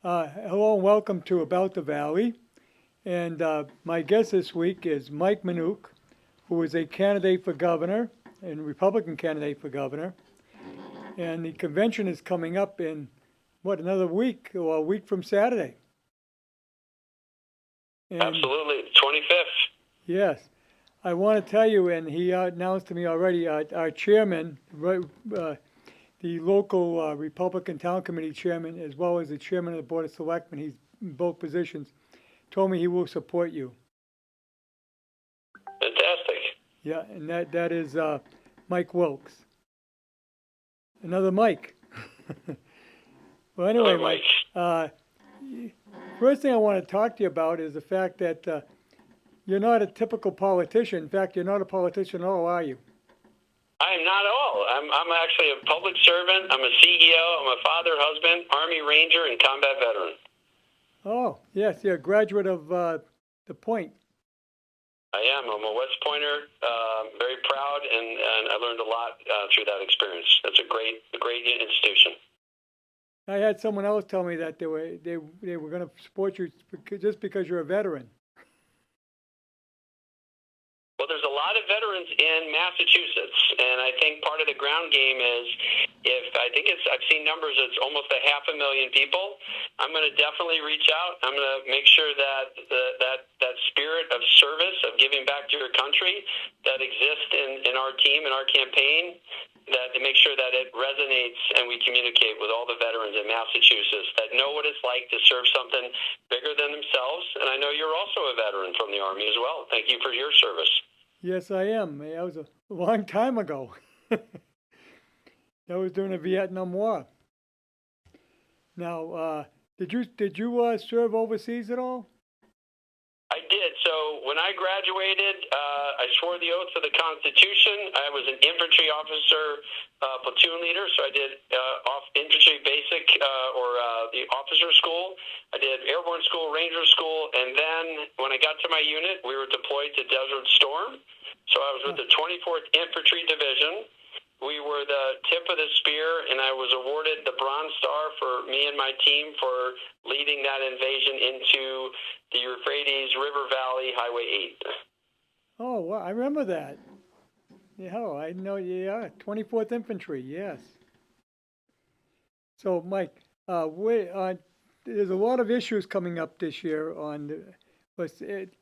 Hello and welcome to About the Valley. And my guest this week is Mike Minogue, who is a candidate for governor, and Republican candidate for governor. And the convention is coming up in, another week, or a week from Saturday. And Absolutely, 25th. yes, I want to tell you, and he announced to me already, our chairman, the local Republican Town Committee chairman, as well as the chairman of the Board of Selectmen, he's in both positions, told me he will support you. Fantastic. Yeah, and that is Mike Wilkes. Another Mike. Well, anyway, Hello, Mike, Mike. first thing I want to talk to you about is the fact that you're not a typical politician. In fact, you're not a politician at all, are you? I am not at all. I'm actually a public servant. I'm a CEO. I'm a father, husband, Army Ranger, and combat veteran. Oh, yes, you're a graduate of the Point. I am. I'm a West Pointer. Very proud, and I learned a lot through that experience. That's a great institution. I had someone else tell me that they were going to support you just because you're a veteran. Well, there's a lot of veterans in Massachusetts, and I think part of the ground game is I've seen numbers, it's almost 500,000 people. I'm going to definitely reach out. I'm going to make sure that that spirit of service, of giving back to your country that exists in our team, in our campaign, that to make sure that it resonates and we communicate with all the veterans in Massachusetts that know what it's like to serve something bigger than themselves. And I know you're also a veteran from the Army as well. Thank you for your service. Yes, I am. That was a long time ago. That was during the Vietnam War. Now, did you serve overseas at all? I did. So when I graduated, I swore the oath of the Constitution. I was an infantry officer, platoon leader. So I did infantry basic or the officer school. I did airborne school, ranger school, and then when I got to my unit, we were deployed to Desert Storm. So I was with the 24th Infantry Division. We were the tip of the spear, and I was awarded the Bronze Star for me and my team for leading that invasion into the Euphrates River Valley Highway 8. Oh, well, I remember that. Yeah, I know. Yeah, 24th Infantry. Yes. So, Mike, there's a lot of issues coming up this year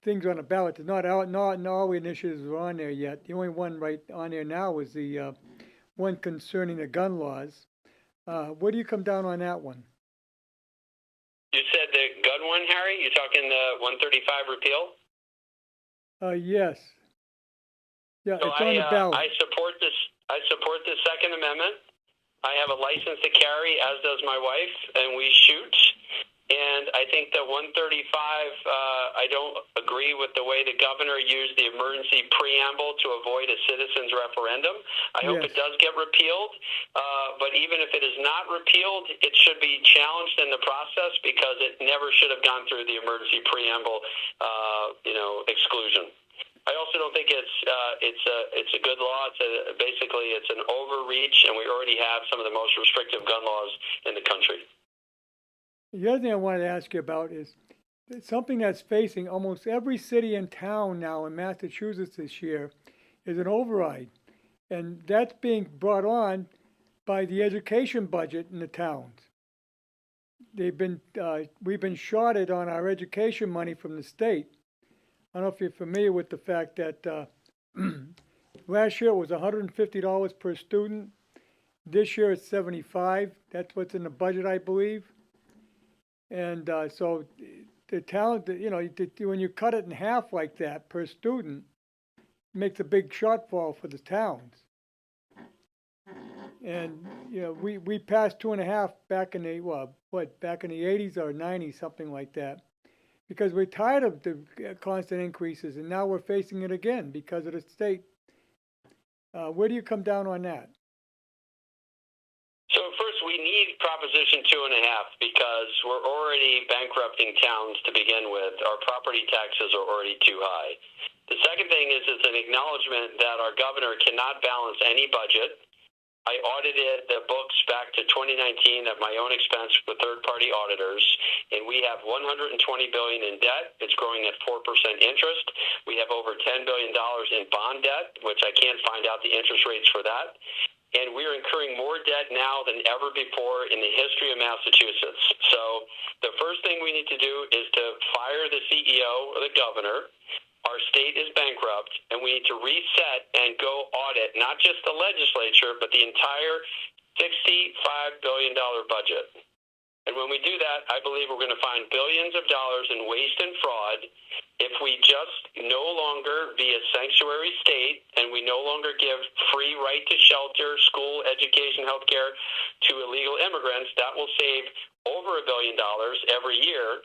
things on the ballot. There's not all the initiatives are on there yet. The only one right on there now is the one concerning the gun laws. Where do you come down on that one? You said the gun one, Harry? You're talking the 135 repeal? Yes. Yeah, So it's on the ballot. I support this. I support the Second Amendment. I have a license to carry, as does my wife, and we shoot. And I think that 135, I don't agree with the way the governor used the emergency preamble to avoid a citizens' referendum. I hope it does get repealed. But even if it is not repealed, it should be challenged in the process because it never should have gone through the emergency preamble, exclusion. I also don't think it's a good law. Basically it's an overreach, and we already have some of the most restrictive gun laws in the country. The other thing I wanted to ask you about is something that's facing almost every city and town now in Massachusetts this year is an override. And that's being brought on by the education budget in the towns. We've been shorted on our education money from the state. I don't know if you're familiar with the fact that last year it was $150 per student. This year it's $75. That's what's in the budget, I believe. And so the town, when you cut it in half like that per student, it makes a big shortfall for the towns. And we passed 2.5 back in the back in the 80s or 90s, something like that, because we're tired of the constant increases, and now we're facing it again because of the state. Where do you come down on that? So first, we need Proposition 2.5 because we're already bankrupting towns to begin with. Our property taxes are already too high. The second thing is it's an acknowledgement that our governor cannot balance any budget. I audited the books back to 2019 at my own expense with third-party auditors, and we have $120 billion in debt. It's growing at 4% interest. We have over $10 billion in bond debt, which I can't find out the interest rates for that. And we're incurring more debt now than ever before in the history of Massachusetts. So the first thing we need to do is to fire the CEO or the governor. Our state is bankrupt, and we need to reset and go audit not just the legislature, but the entire $65 billion budget. And when we do that, I believe we're going to find billions of dollars in waste and fraud if we just no longer be a sanctuary state and we no longer give free right to shelter, school, education, healthcare to illegal immigrants. That will save over $1 billion every year.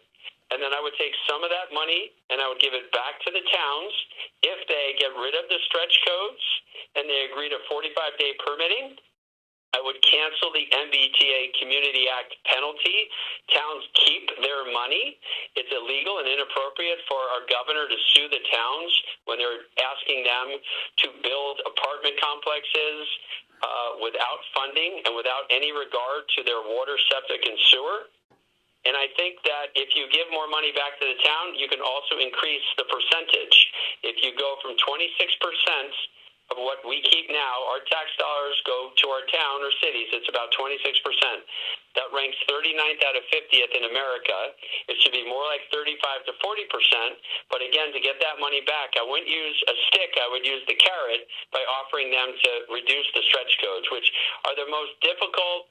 And then I would take some of that money and I would give it back to the towns if they get rid of the stretch codes and they agree to 45-day permitting. I would cancel the MBTA Community Act penalty. Towns keep their money. It's illegal and inappropriate for our governor to sue the towns when they're asking them to build apartment complexes without funding and without any regard to their water, septic, and sewer. And I think that if you give more money back to the town, you can also increase the percentage. If you go from 26% of what we keep now, our tax dollars go to our town or cities, it's about 26%. That ranks 39th out of 50th in America. It should be more like 35 to 40%. But again, to get that money back, I wouldn't use a stick, I would use the carrot by offering them to reduce the stretch codes, which are the most difficult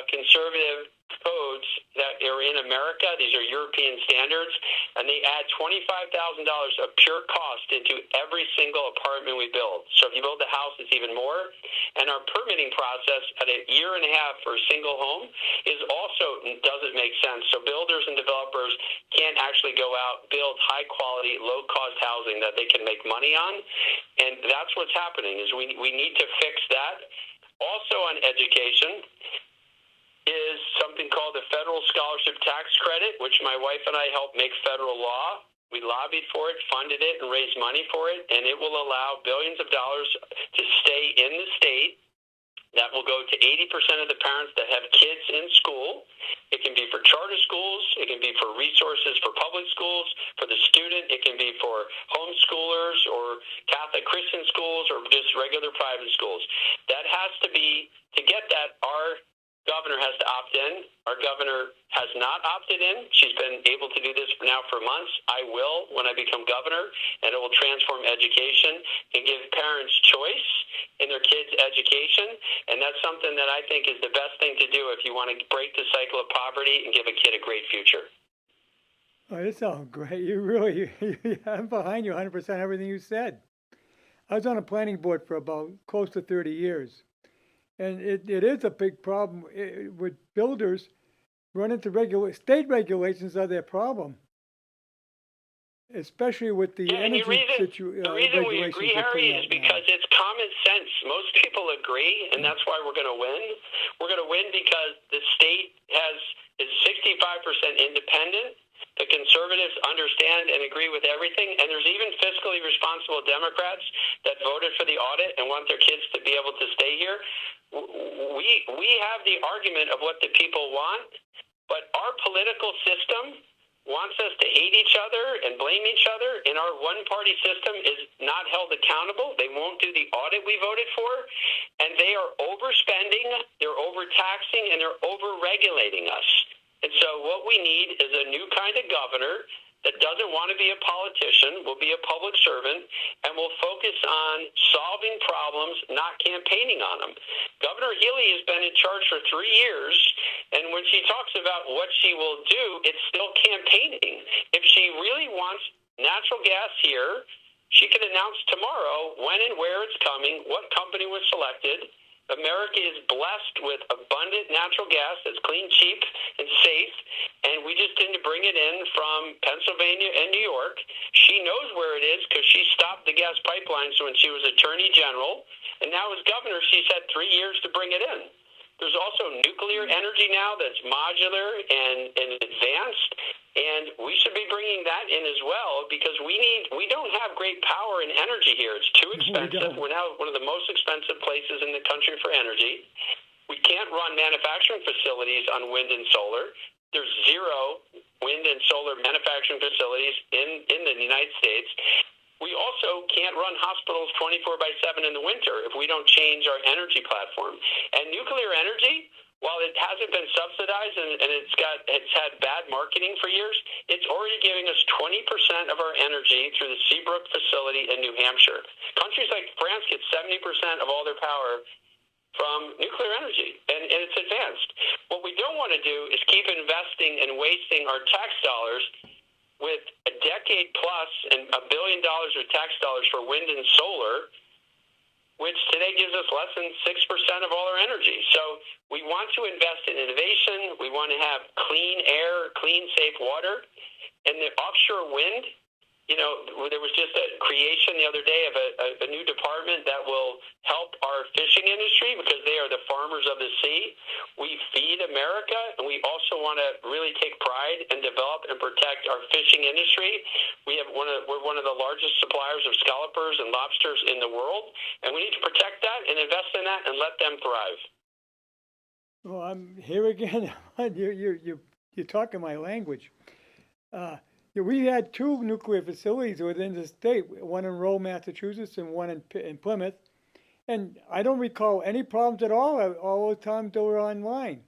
conservative codes that are in America. These are European standards, and they add $25,000 of pure cost into every single apartment we build. So if you build a house, it's even more. And our permitting process at a year and a half for a single home is also doesn't make sense. So builders and developers can't actually go out, build high-quality, low-cost housing that they can make money on. And that's what's happening is we need to fix that. Also on education, is something called the Federal Scholarship Tax Credit, which my wife and I helped make federal law. We lobbied for it, funded it, and raised money for it, and it will allow billions of dollars to stay in the state. That will go to 80% of the parents that have kids in school. It can be for charter schools. It can be for resources for public schools. For the student, it can be for homeschoolers or Catholic Christian schools or just regular private schools. That has to be, to get that, our governor has to opt in. Our governor has not opted in. She's been able to do this now for months. I will when I become governor, and it will transform education and give parents choice in their kids' education. And that's something that I think is the best thing to do if you want to break the cycle of poverty and give a kid a great future. Oh, this sounds great. You really, I'm behind you 100% everything you said. I was on a planning board for about close to 30 years. And it is a big problem with builders run into state regulations are their problem, especially with the energy situation. The reason we agree, Harry, is because it's common sense. Most people agree, and that's why we're going to win. We're going to win because the state is 65% independent. The conservatives understand and agree with everything, and there's even fiscally responsible Democrats that voted for the audit and want their kids to be able to stay here. We have the argument of what the people want, but our political system wants us to hate each other and blame each other, and our one-party system is not held accountable. They won't do the audit we voted for, and they are overspending, they're overtaxing, and they're overregulating us. And so what we need is a new kind of governor that doesn't want to be a politician, will be a public servant, and will focus on solving problems, not campaigning on them. Governor Healy has been in charge for 3 years, and when she talks about what she will do, it's still campaigning. If she really wants natural gas here, she could announce tomorrow when and where it's coming, what company was selected. America is blessed with abundant natural gas that's clean, cheap, and safe, and we just didn't bring it in from Pennsylvania and New York. She knows where it is because she stopped the gas pipelines when she was Attorney General, and now as governor, she's had 3 years to bring it in. There's also nuclear energy now that's modular and advanced, and we should be bringing that in as well, because we don't have great power and energy here. It's too expensive. We're now one of the most expensive places in the country for energy. We can't run manufacturing facilities on wind and solar. There's zero wind and solar manufacturing facilities in the United States. We also can't run hospitals 24/7 in the winter if we don't change our energy platform. And nuclear energy, while it hasn't been subsidized and it's had bad marketing for years, it's already giving us 20% of our energy through the Seabrook facility in New Hampshire. Countries like France get 70% of all their power from nuclear energy, and it's advanced. What we don't want to do is keep investing and wasting our tax dollars with a decade plus and $1 billion of tax dollars for wind and solar, which today gives us less than 6% of all our energy. So we want to invest in innovation. We want to have clean air, clean, safe water. And the offshore wind, there was just a creation the other day of a new department that will help our fishing industry because they are the farmers of the sea. We feed America, and we also want to really take pride and develop and protect our fishing industry. We're one of the largest suppliers of scallopers and lobsters in the world, and we need to protect that and invest in that and let them thrive. Well, I'm here again. You're talking my language. We had 2 nuclear facilities within the state, one in Row, Massachusetts, and one in Plymouth. And I don't recall any problems at all the time they were online.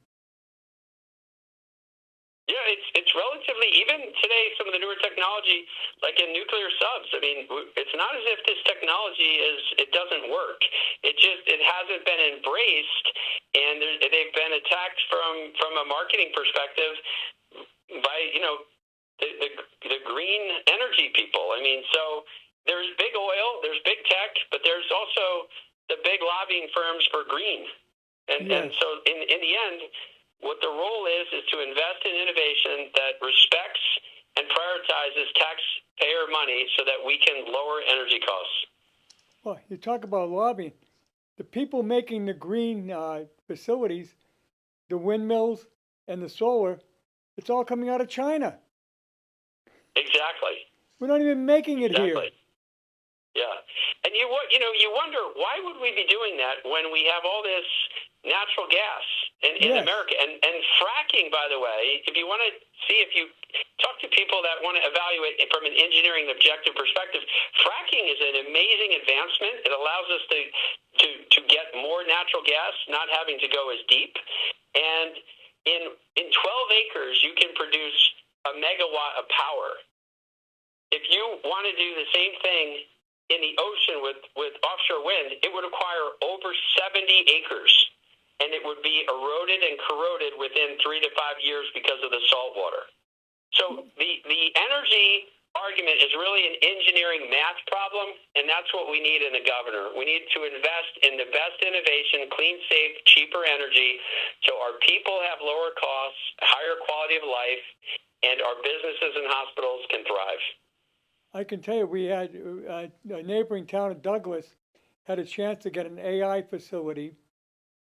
Yeah, it's relatively, even today, some of the newer technology, like in nuclear subs, I mean, it's not as if this technology it doesn't work. It hasn't been embraced, and they've been attacked from a marketing perspective by, the green energy people. I mean, so there's big oil, there's big tech, but there's also the big lobbying firms for green. And so in the end, what the role is to invest in innovation that respects and prioritizes taxpayer money so that we can lower energy costs. Well, you talk about lobbying. The people making the green facilities, the windmills and the solar, it's all coming out of China. Exactly. We're not even making it here. Yeah. And you wonder, why would we be doing that when we have all this natural gas in America? And fracking, by the way, if you want to see, if you talk to people that want to evaluate it from an engineering objective perspective, fracking is an amazing advancement. It allows us to get more natural gas, not having to go as deep. And in 12 acres, you can produce a megawatt of power. If you want to do the same thing in the ocean with offshore wind, it would require over 70 acres, and it would be eroded and corroded within 3 to 5 years because of the salt water. So the energy argument is really an engineering math problem, and that's what we need in a governor. We need to invest in the best innovation, clean, safe, cheaper energy, so our people have lower costs, higher quality of life, and our businesses and hospitals can thrive. I can tell you, we had a neighboring town of Douglas had a chance to get an AI facility,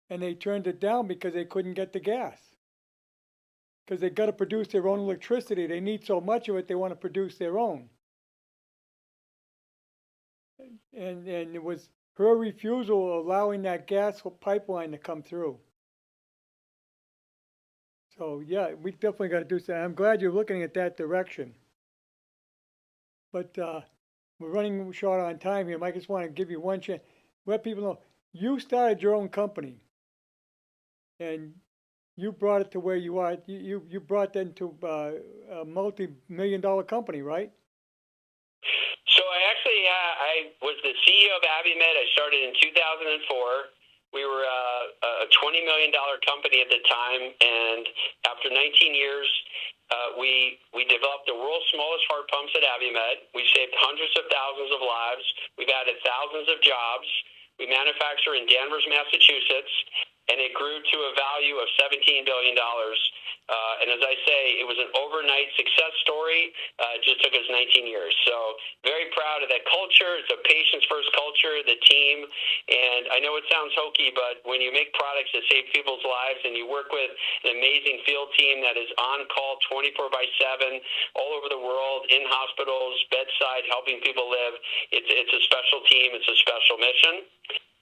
and they turned it down because they couldn't get the gas. Because they got to produce their own electricity. They need so much of it, they want to produce their own. And it was her refusal allowing that gas pipeline to come through. So, yeah, we definitely got to do something. I'm glad you're looking at that direction. But we're running short on time here. I just want to give you one chance. Let people know, you started your own company, and you brought it to where you are. You brought that into a multi-million-dollar company, right? So I was the CEO of Abiomed. I started in 2004. We were a $20 million company at the time, and after 19 years, we developed the world's smallest heart pumps at Abiomed. We saved hundreds of thousands of lives. We've added thousands of jobs. We manufacture in Danvers, Massachusetts. and it grew to a value of $17 billion. And as I say, it was an overnight success story. It just took us 19 years. So very proud of that culture. It's a patients-first culture, the team. And I know it sounds hokey, but when you make products that save people's lives and you work with an amazing field team that is on call 24/7 all over the world, in hospitals, bedside, helping people live, it's a special team. It's a special mission.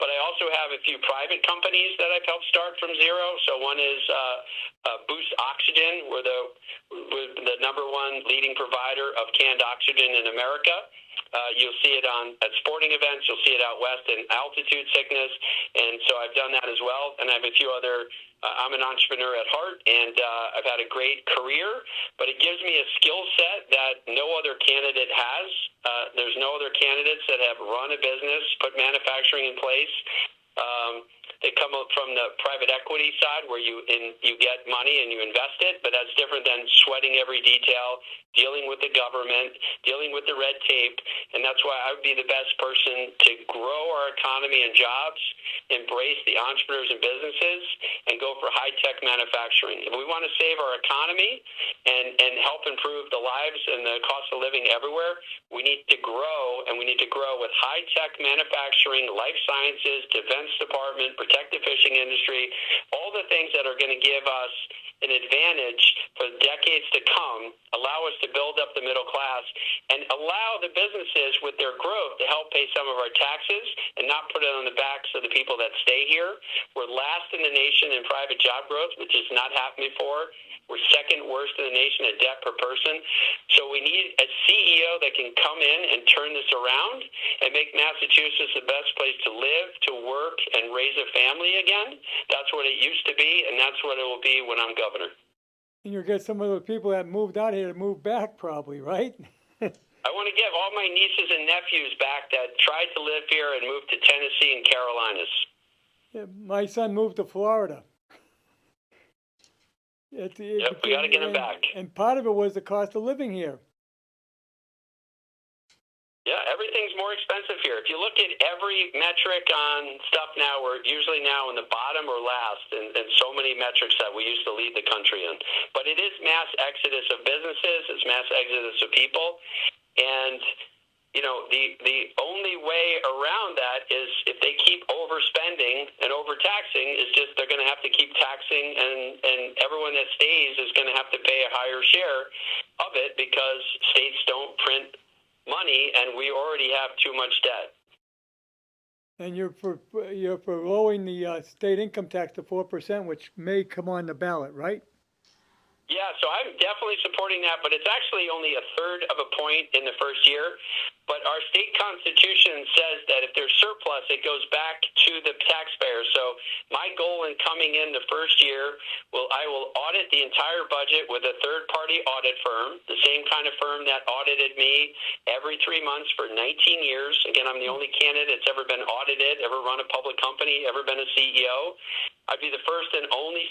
But I also have a few private companies that I've helped start from zero. So one is Boost Oxygen. We're the number one leading provider of canned oxygen in America. You'll see it at sporting events. You'll see it out west in altitude sickness. And so I've done that as well. And I have a few other I'm an entrepreneur at heart, and I've had a great career, but it gives me a skill set that no other candidate has. There's no other candidates that have run a business, put manufacturing in place. They come up from the private equity side where you get money and you invest it, but that's different than sweating every detail, dealing with the government, dealing with the red tape, and that's why I would be the best person to grow our economy and jobs, embrace the entrepreneurs and businesses, and go for high-tech manufacturing. If we want to save our economy and help improve the lives and the cost of living everywhere, we need to grow, and we need to grow with high-tech manufacturing, life sciences, defense department, protect the fishing industry, all the things that are going to give us an advantage for decades to come, allow us to build up the middle class, and allow the businesses with their growth to help pay some of our taxes and not put it on the backs of the people that stay here. We're last in the nation in private job growth, which has not happened before. We're second worst in the nation at debt per person. So we need a CEO that can come in and turn this around and make Massachusetts the best place to live, to work, and raise a family again. That's what it used to be, and that's what it will be when I'm governor. And you'll get some of the people that moved out here to move back probably, right? I want to give all my nieces and nephews back that tried to live here and moved to Tennessee and Carolinas. Yeah, my son moved to Florida. Yep, we got to get him back. And part of it was the cost of living here. Yeah, everything's more expensive here. If you look at every metric on stuff now, we're usually now in the bottom or last in so many metrics that we used to lead the country in. But it is mass exodus of businesses. It's mass exodus of people. And, you know, the only way around that is if they keep overspending and overtaxing is just they're going to have to keep taxing, and everyone that stays is going to have to pay a higher share of it because states don't print money, and we already have too much debt. And you're for lowering the state income tax to 4%, which may come on the ballot, right? Yeah, so I'm definitely supporting that, but it's actually only a third of a point in the first year. But our state constitution says that if there's surplus, it goes back to the taxpayer. So my goal in coming in the first year, I will audit the entire budget with a third-party audit firm, the same kind of firm that audited me every 3 months for 19 years. Again, I'm the only candidate that's ever been audited, ever run a public company, ever been a CEO. I'd be the first and only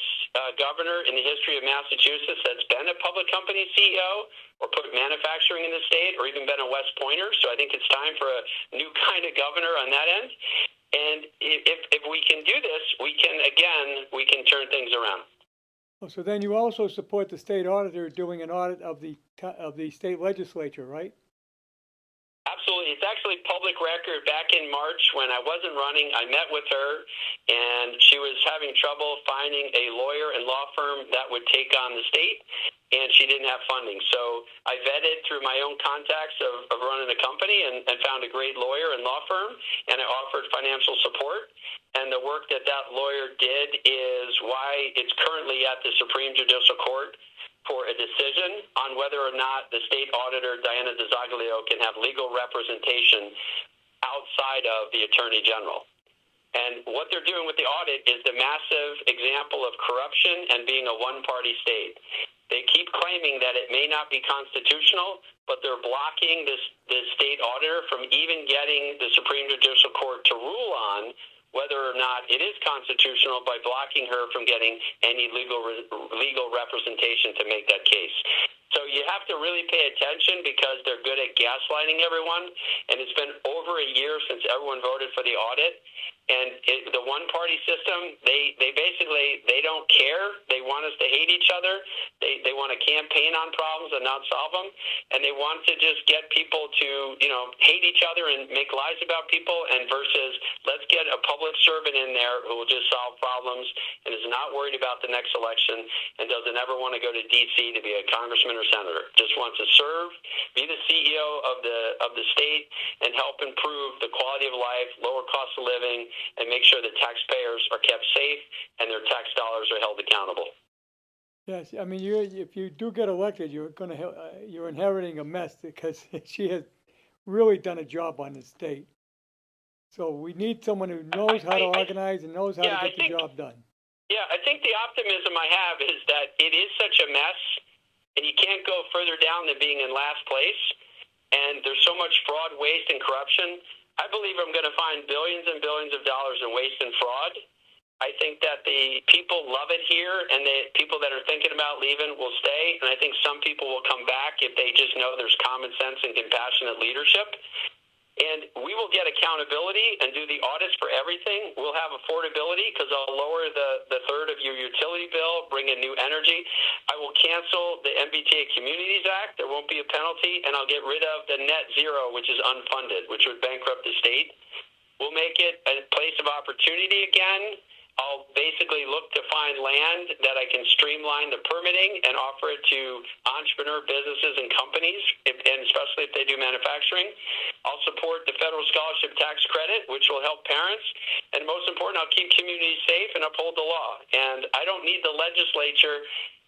governor in the history of Massachusetts that's been a public company CEO or put manufacturing in the state or even been a West Pointer. So I think it's time for a new kind of governor on that end. And if we can do this, we can turn things around. Oh, so then you also support the state auditor doing an audit of the state legislature, right? Absolutely. It's actually public record. Back in March when I wasn't running, I met with her, and she was having trouble finding a lawyer and law firm that would take on the state, and she didn't have funding. So I vetted through my own contacts of running a company and found a great lawyer and law firm, and I offered financial support. And the work that lawyer did is why it's currently at the Supreme Judicial Court for a decision on whether or not the state auditor, Diana DiZoglio, can have legal representation outside of the Attorney General. And what they're doing with the audit is the massive example of corruption and being a one-party state. They keep claiming that it may not be constitutional, but they're blocking this state auditor from even getting the Supreme Judicial Court to rule on whether or not it is constitutional by blocking her from getting any legal representation to make that case. So you have to really pay attention because they're good at gaslighting everyone. And it's been over a year since everyone voted for the audit. And the one-party system, they basically, they don't care. They want us to hate each other. They want to campaign on problems and not solve them. And they want to just get people to, hate each other and make lies about people, and versus let's get a public servant in there who will just solve problems and is not worried about the next election and doesn't ever want to go to D.C. to be a congressman or senator. Just wants to serve, be the CEO of the state, and help improve the quality of life, lower cost of living, and make sure that taxpayers are kept safe and their tax dollars are held accountable. Yes, I mean, if you do get elected, you're inheriting a mess because she has really done a job on the state. So we need someone who knows how to organize and knows how to get the job done. Yeah, I think the optimism I have is that it is such a mess, and you can't go further down than being in last place. And there's so much fraud, waste, and corruption. I believe I'm going to find billions and billions of dollars in waste and fraud. I think that the people love it here, and the people that are thinking about leaving will stay. And I think some people will come back if they just know there's common sense and compassionate leadership. And we will get accountability and do the audits for everything. We'll have affordability because I'll lower the third of your utility bill, bring in new energy. I will cancel the MBTA Communities Act. There won't be a penalty. And I'll get rid of the net zero, which is unfunded, which would bankrupt the state. We'll make it a place of opportunity again. I'll basically look to find land that I can streamline the permitting and offer it to entrepreneur businesses and companies, and especially if they do manufacturing. I'll support the federal scholarship tax credit, which will help parents. And most important, I'll keep communities safe and uphold the law. And I don't need the legislature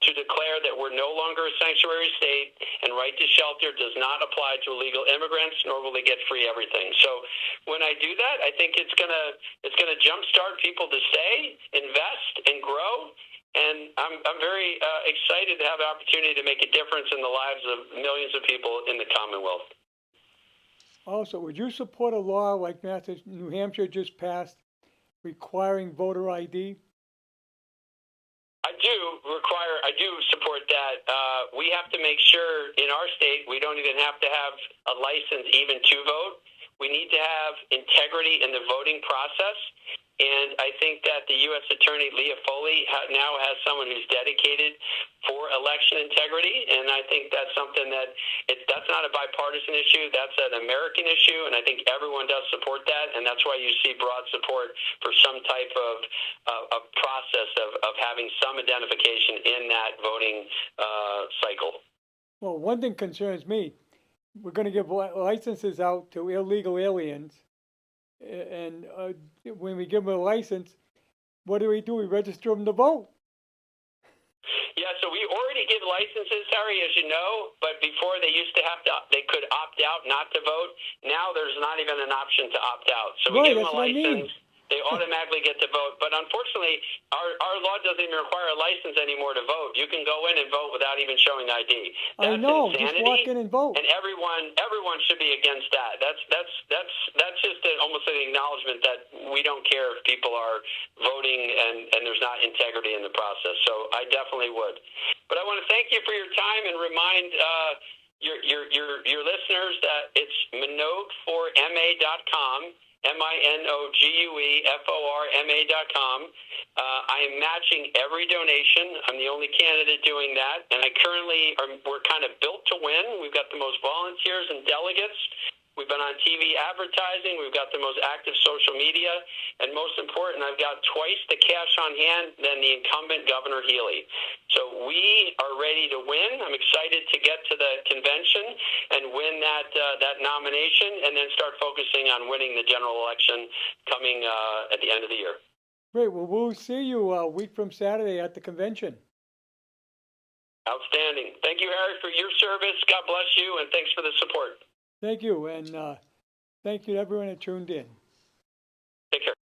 to declare that we're no longer a sanctuary state, and right to shelter does not apply to illegal immigrants, nor will they get free everything. So when I do that, I think it's gonna jumpstart people to stay, invest, and grow. And I'm very excited to have the opportunity to make a difference in the lives of millions of people in the Commonwealth. Also, would you support a law like New Hampshire just passed requiring voter ID? I do support that. We have to make sure in our state we don't even have to have a license even to vote. We need to have integrity in the voting process. And I think that the U.S. Attorney Leah Foley now has someone who's dedicated for election integrity, and I think that's something that's not a bipartisan issue. That's an American issue, and I think everyone does support that, and that's why you see broad support for some type of process of having some identification in that voting cycle. Well, one thing concerns me. We're going to give licenses out to illegal aliens. And when we give them a license, what do? We register them to vote. Yeah, so we already give licenses, Harry, as you know, but before they used to they could opt out not to vote. Now there's not even an option to opt out. So we give them a license. They automatically get to vote. But unfortunately, our law doesn't even require a license anymore to vote. You can go in and vote without even showing ID. I That's know. insanity, just walk in and vote. And everyone should be against that. That's just almost an acknowledgement that we don't care if people are voting and there's not integrity in the process. So I definitely would. But I want to thank you for your time and remind your listeners that it's Minogue4MA.com. MINOGUEFORMA.com. I am matching every donation. I'm the only candidate doing that, and we're kind of built to win. We've got the most volunteers and delegates. We've been on TV advertising. We've got the most active social media. And most important, I've got twice the cash on hand than the incumbent Governor Healy. So we are ready to win. I'm excited to get to the convention and win that nomination, and then start focusing on winning the general election coming at the end of the year. Great. Well, we'll see you a week from Saturday at the convention. Outstanding. Thank you, Harry, for your service. God bless you, and thanks for the support. Thank you, and thank you to everyone that tuned in. Take care.